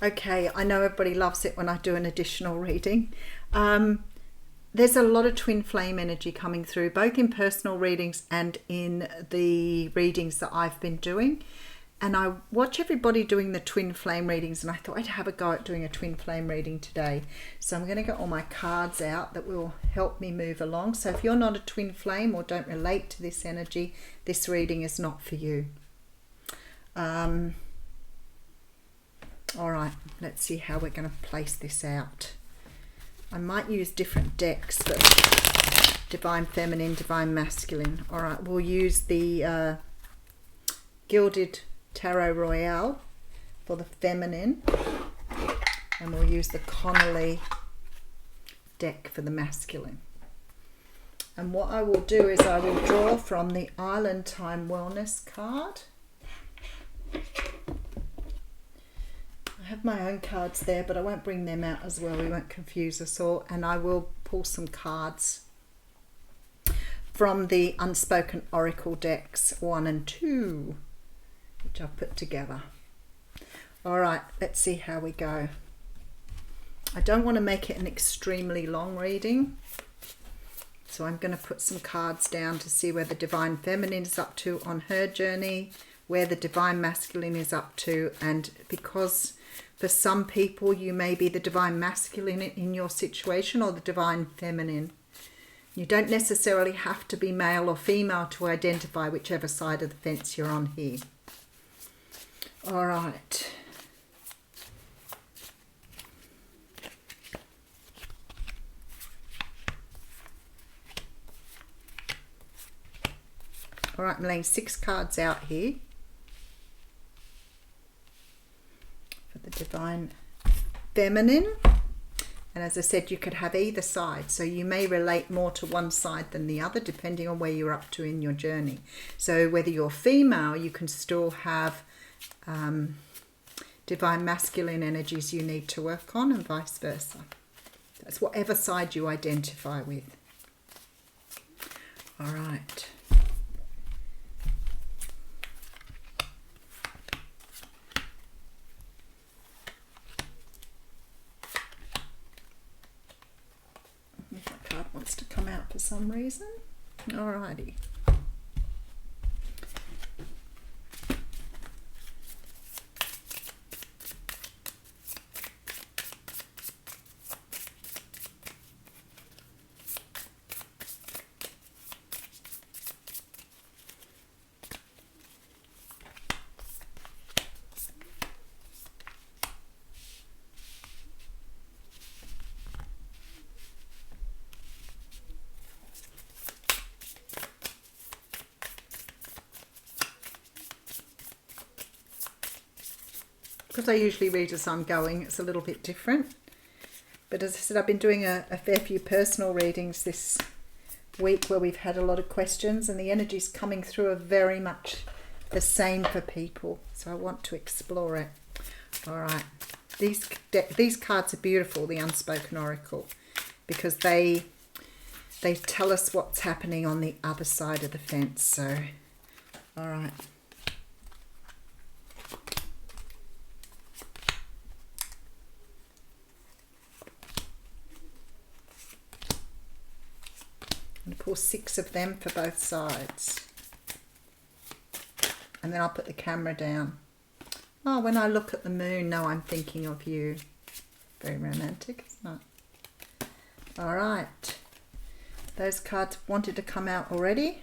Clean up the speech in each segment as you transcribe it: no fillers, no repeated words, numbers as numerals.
Okay, I know everybody loves it when I do an additional reading. There's a lot of twin flame energy coming through, both in personal readings and in the readings that I've been doing. And I watch everybody doing the twin flame readings, and I thought I'd have a go at doing a twin flame reading today. So I'm going to get all my cards out that will help me move along. So if you're not a twin flame or don't relate to this energy, this reading is not for you. All right, let's see how we're going to place this out. I might use different decks, but Divine Feminine, Divine Masculine. All right, we'll use the Gilded Tarot Royale for the feminine, and we'll use the Connolly deck for the masculine. And what I will do is I will draw from the Island Time Wellness card. I have my own cards there, but I won't bring them out as well. We won't confuse us all. And I will pull some cards from the Unspoken Oracle decks 1 and 2, which I've put together. All right, let's see how we go. I don't want to make it an extremely long reading, so I'm going to put some cards down to see where the Divine Feminine is up to on her journey, where the Divine Masculine is up to, and because for some people you may be the Divine Masculine in your situation or the Divine Feminine. You don't necessarily have to be male or female to identify whichever side of the fence you're on here. All right. All right, I'm laying 6 cards out here for the Divine Feminine. And as I said, you could have either side. So you may relate more to one side than the other, depending on where you're up to in your journey. So whether you're female, you can still have Divine Masculine energies you need to work on, and vice versa. That's whatever side you identify with. All right. If that card wants to come out for some reason. Alrighty. Because I usually read as I'm going, it's a little bit different. But as I said, I've been doing a fair few personal readings this week where we've had a lot of questions, and the energies coming through are very much the same for people. So I want to explore it. All right. These cards are beautiful, the Unspoken Oracle, because they tell us what's happening on the other side of the fence. So, all right. I'm going to pull 6 of them for both sides. And then I'll put the camera down. Oh, when I look at the moon, no, I'm thinking of you. Very romantic, isn't it? All right. Those cards wanted to come out already,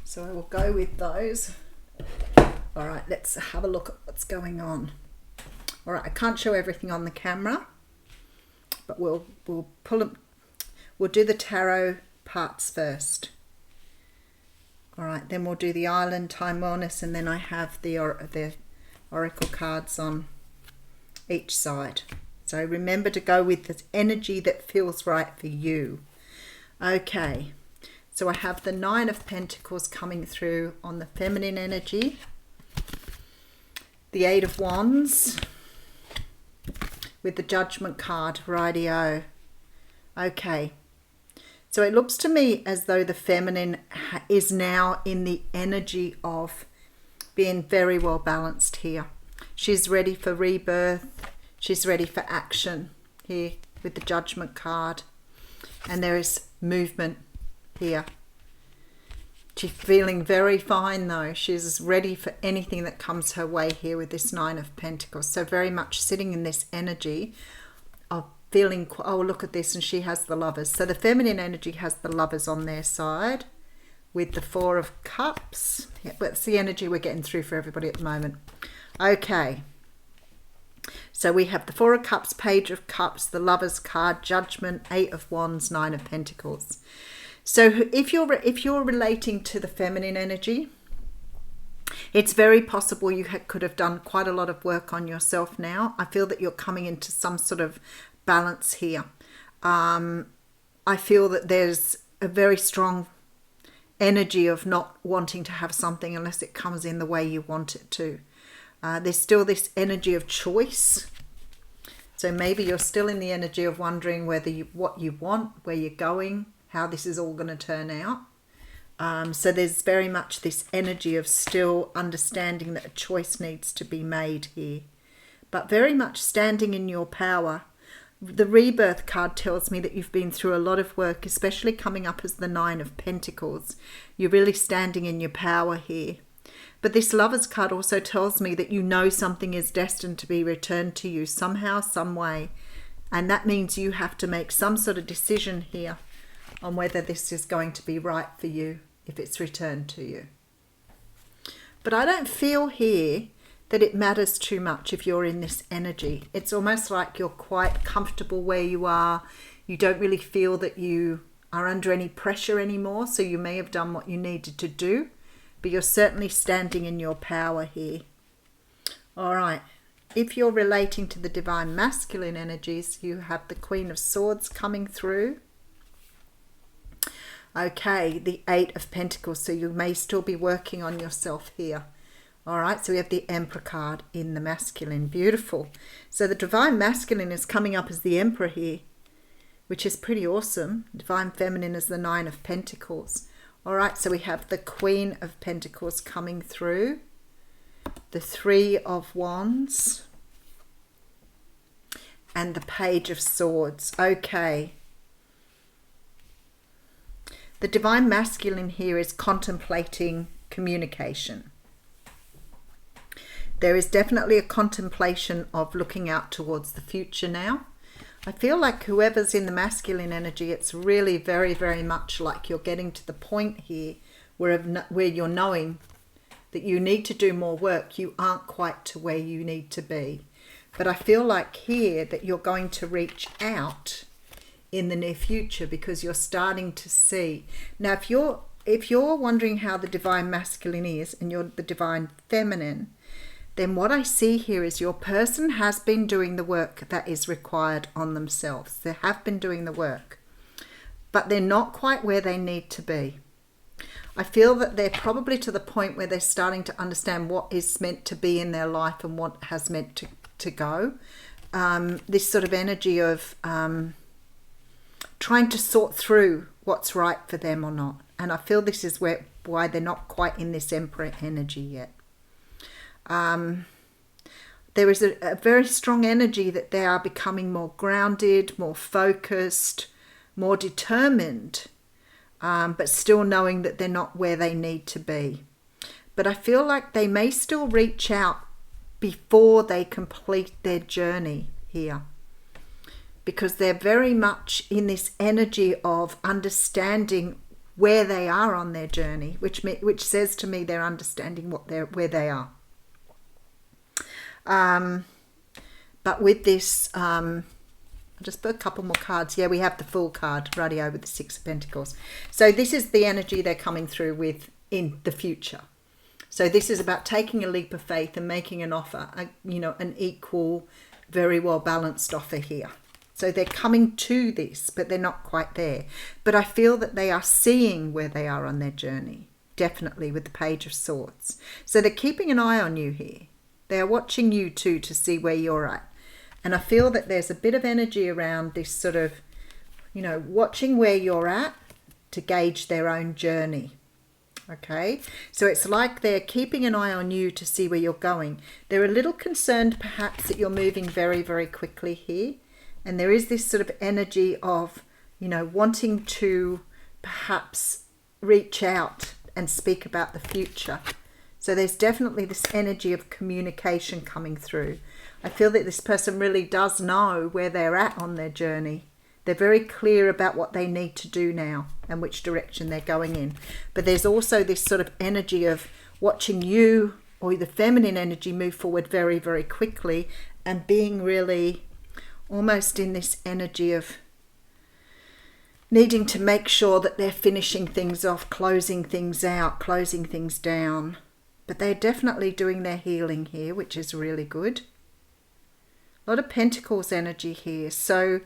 so I will go with those. All right, let's have a look at what's going on. All right, I can't show everything on the camera, but we'll pull them. We'll do the tarot parts first. All right, then we'll do the Island Time Wellness, and then I have the oracle cards on each side. So remember to go with the energy that feels right for you. Okay, so I have the 9 of Pentacles coming through on the feminine energy, the 8 of Wands with the Judgment card, rightio. Okay. So it looks to me as though the feminine is now in the energy of being very well balanced here. She's ready for rebirth. She's ready for action here with the Judgment card. And there is movement here. She's feeling very fine though. She's ready for anything that comes her way here with this Nine of Pentacles. So very much sitting in this energy of feeling, oh, look at this, and she has the Lovers. So the feminine energy has the Lovers on their side with the Four of Cups. Yeah, that's the energy we're getting through for everybody at the moment. Okay. So we have the Four of Cups, Page of Cups, the Lovers card, Judgment, Eight of Wands, Nine of Pentacles. So if you're relating to the feminine energy, it's very possible you could have done quite a lot of work on yourself now. I feel that you're coming into some sort of balance here. I feel that there's a very strong energy of not wanting to have something unless it comes in the way you want it to. There's still this energy of choice. So maybe you're still in the energy of wondering whether what you want, where you're going, how this is all going to turn out. So there's very much this energy of still understanding that a choice needs to be made here, but very much standing in your power. The Rebirth card tells me that you've been through a lot of work, especially coming up as the Nine of Pentacles. You're really standing in your power here. But this Lovers card also tells me that you know something is destined to be returned to you somehow, some way. And that means you have to make some sort of decision here on whether this is going to be right for you if it's returned to you. But I don't feel here that it matters too much if you're in this energy. It's almost like you're quite comfortable where you are. You don't really feel that you are under any pressure anymore, so you may have done what you needed to do, but you're certainly standing in your power here. All right. If you're relating to the Divine Masculine energies, you have the Queen of Swords coming through. Okay, the Eight of Pentacles, so you may still be working on yourself here. All right, so we have the Emperor card in the masculine. Beautiful. So the Divine Masculine is coming up as the Emperor here, which is pretty awesome. Divine Feminine is the Nine of Pentacles. All right, so we have the Queen of Pentacles coming through, the Three of Wands, and the Page of Swords. Okay. The Divine Masculine here is contemplating communication. There is definitely a contemplation of looking out towards the future now. I feel like whoever's in the masculine energy, it's really very, very much like you're getting to the point here where you're knowing that you need to do more work. You aren't quite to where you need to be. But I feel like here that you're going to reach out in the near future because you're starting to see. Now, if you're wondering how the Divine Masculine is and you're the Divine Feminine, then what I see here is your person has been doing the work that is required on themselves. They have been doing the work, but they're not quite where they need to be. I feel that they're probably to the point where they're starting to understand what is meant to be in their life and what has meant to go. This sort of energy of trying to sort through what's right for them or not. And I feel this is why they're not quite in this Emperor energy yet. There is a very strong energy that they are becoming more grounded, more focused, more determined, but still knowing that they're not where they need to be. But I feel like they may still reach out before they complete their journey here, because they're very much in this energy of understanding where they are on their journey, which says to me they're understanding where they are. But with this, I'll just put a couple more cards. Yeah, we have the Fool card, radio with the Six of Pentacles. So this is the energy they're coming through with in the future. So this is about taking a leap of faith and making an offer, an equal, very well balanced offer here. So they're coming to this, but they're not quite there. But I feel that they are seeing where they are on their journey, definitely with the Page of Swords. So they're keeping an eye on you here. They are watching you too to see where you're at. And I feel that there's a bit of energy around this sort of, watching where you're at to gauge their own journey. Okay, so it's like they're keeping an eye on you to see where you're going. They're a little concerned perhaps that you're moving very, very quickly here. And there is this sort of energy of, you know, wanting to perhaps reach out and speak about the future. So there's definitely this energy of communication coming through. I feel that this person really does know where they're at on their journey. They're very clear about what they need to do now and which direction they're going in. But there's also this sort of energy of watching you or the feminine energy move forward very, very quickly and being really almost in this energy of needing to make sure that they're finishing things off, closing things out, closing things down. But they're definitely doing their healing here, which is really good. A lot of Pentacles energy here. So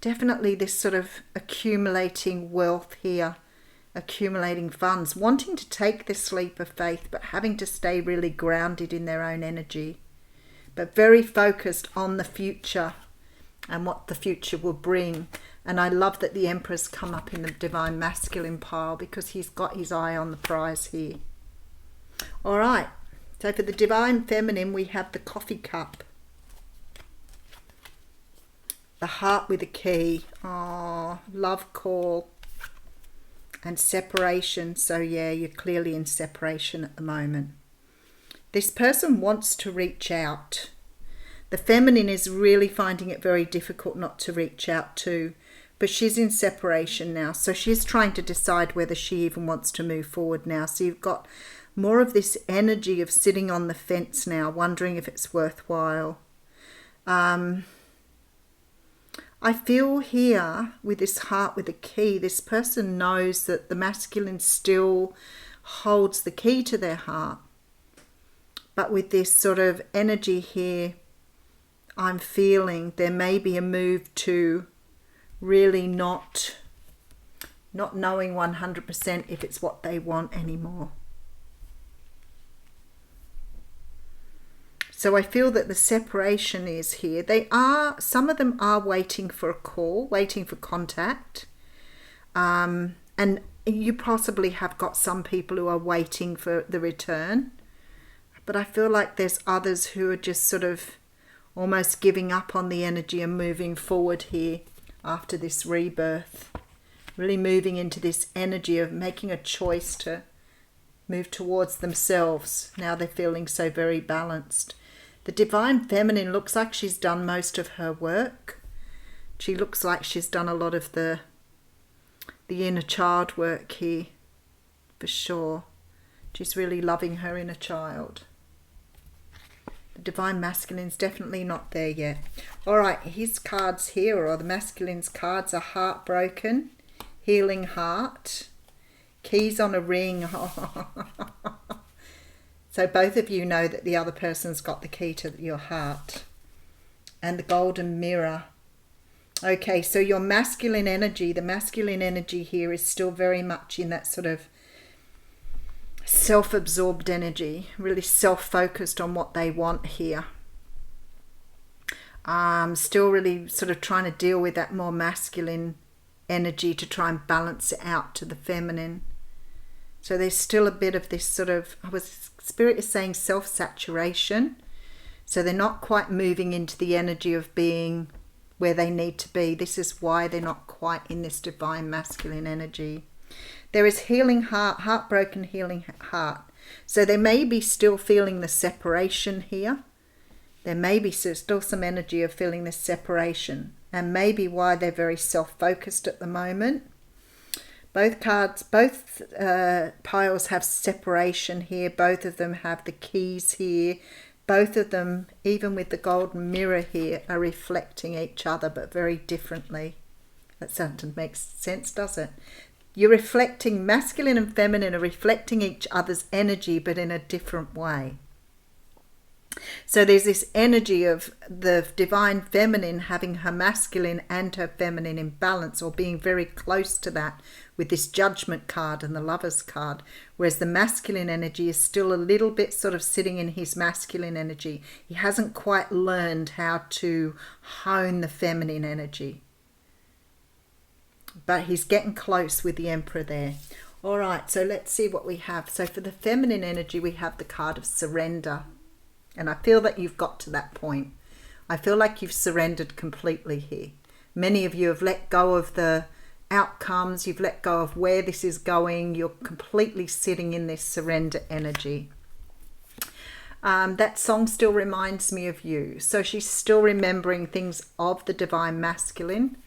definitely this sort of accumulating wealth here, accumulating funds, wanting to take this leap of faith, but having to stay really grounded in their own energy, but very focused on the future and what the future will bring. And I love that the Emperor's come up in the Divine Masculine pile because he's got his eye on the prize here. All right, so for the Divine Feminine, we have the Coffee Cup. The Heart with a Key. Oh, love call and separation. So yeah, you're clearly in separation at the moment. This person wants to reach out. The feminine is really finding it very difficult not to reach out to, but she's in separation now. So she's trying to decide whether she even wants to move forward now. So you've got more of this energy of sitting on the fence now, wondering if it's worthwhile. I feel here with this Heart with a Key, this person knows that the masculine still holds the key to their heart. But with this sort of energy here, I'm feeling there may be a move to really not knowing 100% if it's what they want anymore. So I feel that the separation is here. Some of them are waiting for a call, waiting for contact. And you possibly have got some people who are waiting for the return. But I feel like there's others who are just sort of almost giving up on the energy and moving forward here after this rebirth. Really moving into this energy of making a choice to move towards themselves. Now they're feeling so very balanced. The Divine Feminine looks like she's done most of her work. She looks like she's done a lot of the inner child work here, for sure. She's really loving her inner child. The Divine Masculine's definitely not there yet. All right, his cards here, or the masculine's cards, are Heartbroken, Healing Heart, Keys on a Ring. So both of you know that the other person's got the key to your heart. And the Golden Mirror. Okay, so your masculine energy, the masculine energy here is still very much in that sort of self-absorbed energy, really self-focused on what they want here. Still really sort of trying to deal with that more masculine energy to try and balance it out to the feminine. So there's still a bit of this sort of, Spirit is saying self-saturation. So they're not quite moving into the energy of being where they need to be. This is why they're not quite in this divine masculine energy. There is healing heart, heartbroken healing heart. So they may be still feeling the separation here. There may be still some energy of feeling this separation, and maybe why they're very self-focused at the moment. Both cards, both piles have separation here. Both of them have the keys here. Both of them, even with the golden mirror here, are reflecting each other, but very differently. That doesn't make sense, does it? You're reflecting, masculine and feminine are reflecting each other's energy, but in a different way. So there's this energy of the divine feminine having her masculine and her feminine in balance, or being very close to that with this Judgment card and the Lovers card, whereas the masculine energy is still a little bit sort of sitting in his masculine energy. He hasn't quite learned how to hone the feminine energy, but he's getting close with the Emperor there. All right, so let's see what we have. So for the feminine energy, we have the card of surrender. And I feel that you've got to that point. I feel like you've surrendered completely here. Many of you have let go of the outcomes. You've let go of where this is going. You're completely sitting in this surrender energy. That song still reminds me of you. So she's still remembering things of the divine masculine.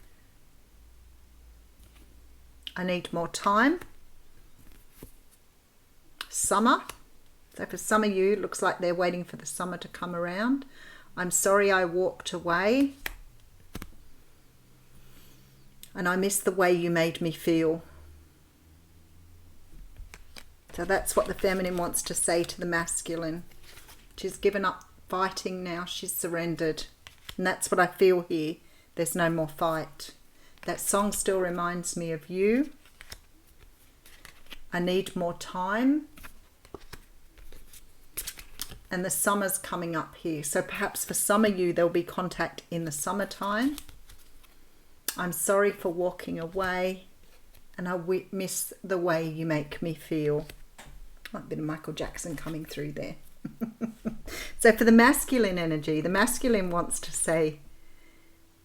I need more time. Summer. So for some of you, it looks like they're waiting for the summer to come around. I'm sorry I walked away. And I miss the way you made me feel. So that's what the feminine wants to say to the masculine. She's given up fighting now. She's surrendered. And that's what I feel here. There's no more fight. That song still reminds me of you. I need more time. And the summer's coming up here. So perhaps for some of you, there'll be contact in the summertime. I'm sorry for walking away. And I miss the way you make me feel. Oh, a bit of Michael Jackson coming through there. So for the masculine energy, the masculine wants to say,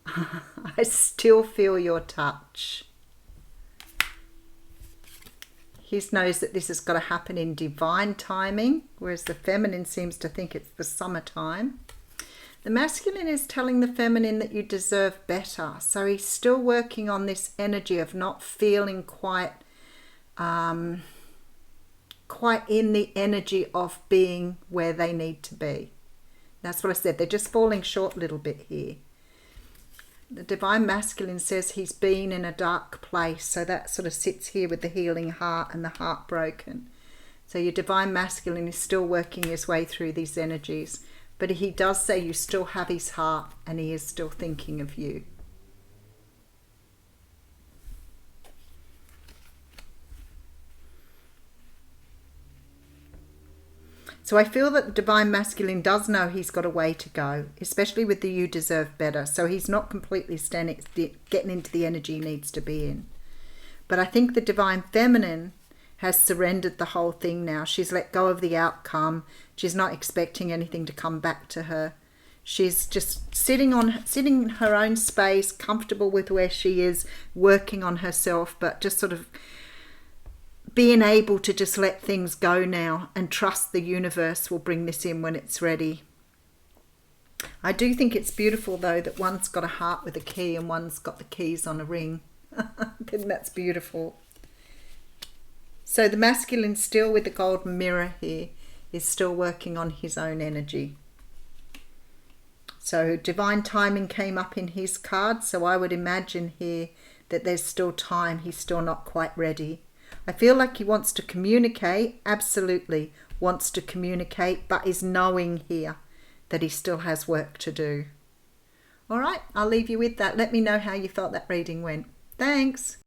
I still feel your touch. He knows that this has got to happen in divine timing, whereas the feminine seems to think it's the summertime. The masculine is telling the feminine that you deserve better. So he's still working on this energy of not feeling quite in the energy of being where they need to be. That's what I said. They're just falling short a little bit here. The divine masculine says he's been in a dark place. So that sort of sits here with the healing heart and the heartbroken. So your divine masculine is still working his way through these energies. But he does say you still have his heart and he is still thinking of you. So I feel that the divine masculine does know he's got a way to go, especially with the you deserve better. So he's not completely getting into the energy he needs to be in. But I think the divine feminine has surrendered the whole thing now. She's let go of the outcome. She's not expecting anything to come back to her. She's just sitting in her own space, comfortable with where she is, working on herself, but just sort of being able to just let things go now and trust the universe will bring this in when it's ready. I do think it's beautiful though that one's got a heart with a key and one's got the keys on a ring. I think that's beautiful. So the masculine still with the golden mirror here is still working on his own energy. So divine timing came up in his card. So I would imagine here that there's still time. He's still not quite ready. I feel like he wants to communicate, absolutely wants to communicate, but is knowing here that he still has work to do. All right, I'll leave you with that. Let me know how you thought that reading went. Thanks.